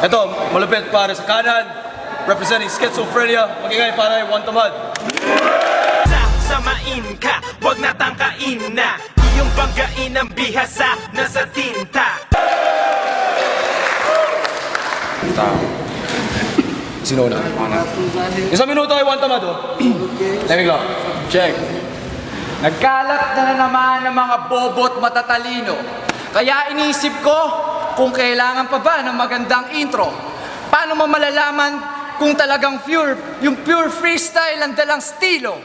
Ito, malupit para sa kanan, representing schizophrenia, magigay para Juan Tamad. Samain ka, wag natangkain na iyong banggain ang bihasa na sa tinta. Sino na? Isang minuto ay Juan Tamad, oh. Lemig lang. Check. Nagkalat na naman ng mga bobo't matatalino. Kaya iniisip ko kung kailangan pa ba ng magandang intro. Paano mo malalaman kung talagang yung pure freestyle ang dalang stilo?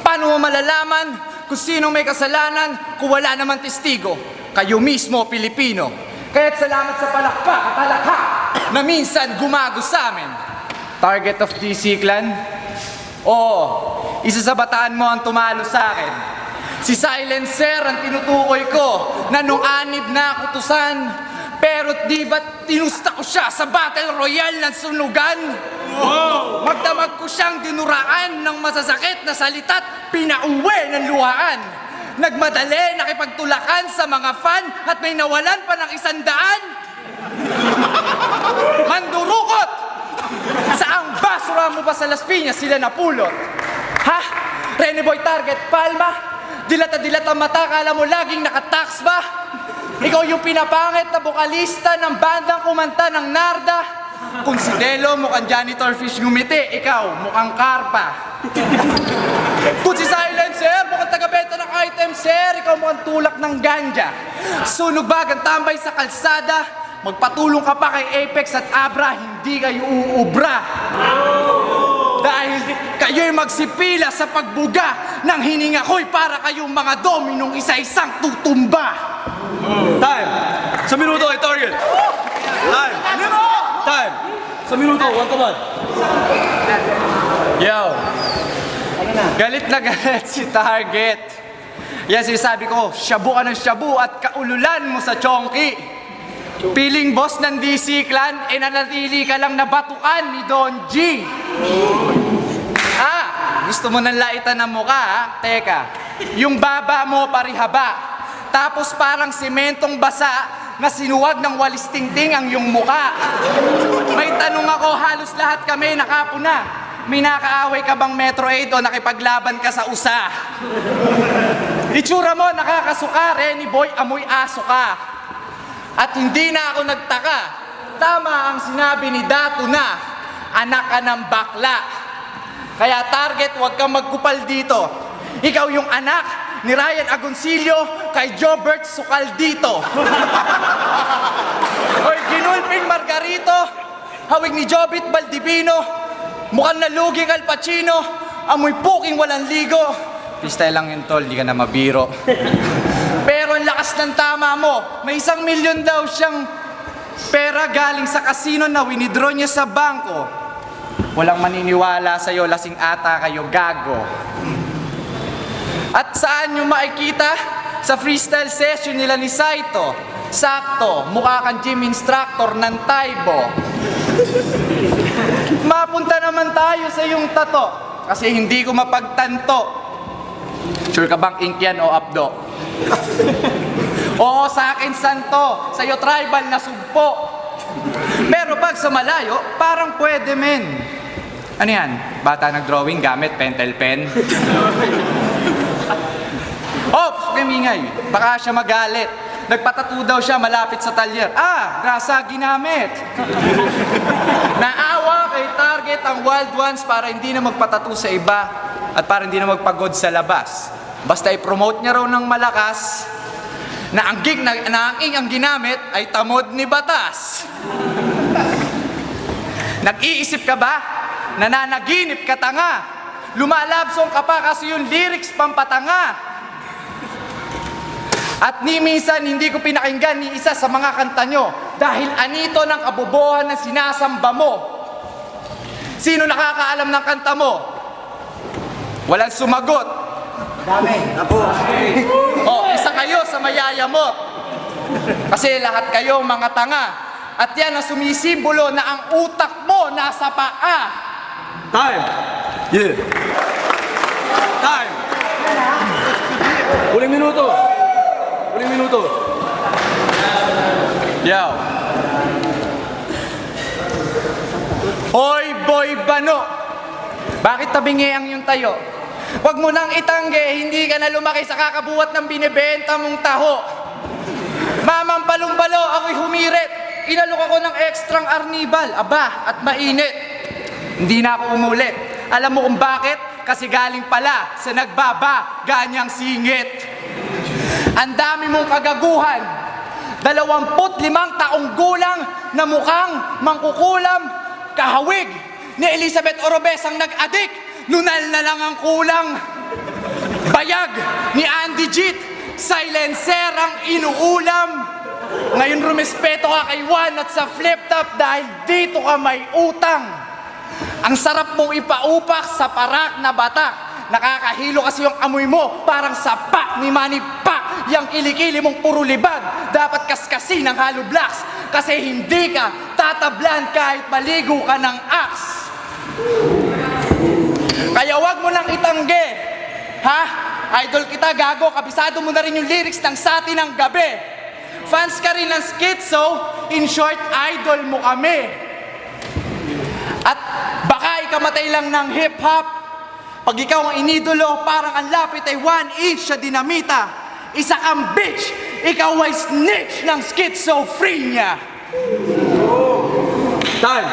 Paano mo malalaman kung sino may kasalanan kung wala naman testigo? Kayo mismo, Pilipino. Kaya't salamat sa palakpak at talakha na minsan gumago sa amin. Target of DC Clan? Oo, isa sa bataan mo ang tumalo sa akin. Si Silencer ang tinutukoy ko na nung anib na kutusan. Pero di ba't tinusta ko siya sa Battle Royale ng sunugan? Wow! Magdamag ko siyang dinuraan ng masasakit na salita't pinauwi ng luhaan. Nagmadali nakipagtulakan sa mga fan at may nawalan pa ng 100. Mandurukot! Saang basura mo ba sa Las Piñas sila napulot? Ha? Rene Boy Target Palma? Dilata-dilata mata, kala mo laging nakatax ba? Ikaw yung pinapangit na bokalista ng bandang kumanta ng Narda. Kung si Delo mukhang janitor fish ngumiti, ikaw mukhang karpa. Kung si Silencer mukhang taga-benta ng item, sir, ikaw mukhang tulak ng ganja. Sunog bag ang tambay sa kalsada, magpatulong ka pa kay Apex at Abra, hindi kayo uubra. Dahil kayo'y magsipila sa pagbuga ng hininga ko'y para kayong mga dominong isa-isang tutumba. Time! Sa minuto ay target. Time! Time! Sa minuto, Juan Tamad. Yo! Galit na galit si Target. Yan sinasabi ko, shabu ka ng shabu at kaululan mo sa chonky. Piling boss ng DC Clan, nanatili ka lang nabatukan ni Don G. Gusto mo ng laitan ng mukha, ha? Teka, yung baba mo parihaba. Tapos parang sementong basa na sinuwag ng walis tingting ang iyong muka. May tanong ako, halos lahat kami nakapuna. May nakaaway ka bang Metro 8 o nakipaglaban ka sa USA? Itsura mo nakakasuka, Rene Boy, amoy aso ka. At hindi na ako nagtaka. Tama ang sinabi ni Dato na anak ka ng bakla. Kaya Target, huwag kang magkupal dito. Ikaw yung anak ni Ryan Agoncillo kay Jobert Sukaldito. Or ginulping Margarito, hawig ni Jobit Baldivino, mukhang naluging Al Pacino, amoy puking walang ligo. Freestyle lang yun, tol, di ka na mabiro. Pero ang lakas ng tama mo, may 1 milyon daw siyang pera galing sa kasino na winidraw niya sa bangko. Walang maniniwala sa'yo, lasing ata kayo, gago. At saan nyo makikita? Sa freestyle session nila ni Saito. Sakto, mukha kang gym instructor ng Taibo. Mapunta naman tayo sa iyong tato, kasi hindi ko mapagtanto. Sure ka bang ink yan o abdo? Oo, sa akin santo, sa'yo tribal na sugpo. Pero pag sa malayo, parang pwede men. Ano yan? Bata nag-drawing gamit pentel pen? Ops, kamingay. Baka siya magalit. Nagpatato daw siya malapit sa talyer. Grasa ginamit. Naawa kay Target ang wild ones para hindi na magpatato sa iba at para hindi na magpagod sa labas. Basta i-promote niya raw ng malakas na ang gig na ang ing ang ginamit ay tamod ni batas. Nag-iisip ka ba? Nananaginip ka tanga. Lumalabsong ka pa kasi yung lyrics pampatanga. At ni minsan hindi ko pinakinggan ni isa sa mga kanta nyo dahil anito ng kabobohan na sinasamba mo. Sino nakakaalam ng kanta mo? Walang sumagot. Dami. Isa kayo sa mayayamot. Kasi lahat kayo mga tanga. At yan ang sumisimbolo na ang utak mo nasa paa. Time! Yeah! Time! Huling minuto! Huling minuto! Yo. Boy Bano. Bakit tabingi ang yung tayo? Huwag mo nang itangge, hindi ka na lumaki sa kakabuhat ng binibenta mong taho. Mamang palumbalo, ako'y humirit. Inalok ako ng ekstrang arnibal, aba, at mainit. Hindi na ako umulit. Alam mo kung bakit? Kasi galing pala sa nagbaba, ganyang singit. Ang dami mong kagaguhan. 25 taong gulang na mukhang mangkukulam, kahawig ni Elizabeth Orobes ang nag-adik, nunal na lang ang kulang. Bayag ni Andy Jeet, silencer ang inuulam. Ngayon rumespeto ka kay Juan at sa flip top dahil dito ka may utang. Ang sarap mong ipaupak sa parak na batak. Nakakahilo kasi yung amoy mo, parang sapak ni Manny Pac. Yang kilikili mong puro libag, dapat kaskasin ng hollow blocks. Kasi hindi ka tatablan kahit maligo ka ng axe. Kaya wag mo nang itangge. Ha? Idol kita, gago. Kabisado mo na rin yung lyrics ng Sati ng Gabi. Fans ka rin ng Schizo, in short, idol mo kami. At baka ikamatay lang ng hip-hop. Pag ikaw ang inidolo, parang ang lapit ay 1 inch sa dinamita. Isa kang bitch, ikaw ay snitch ng schizophrenia. Time.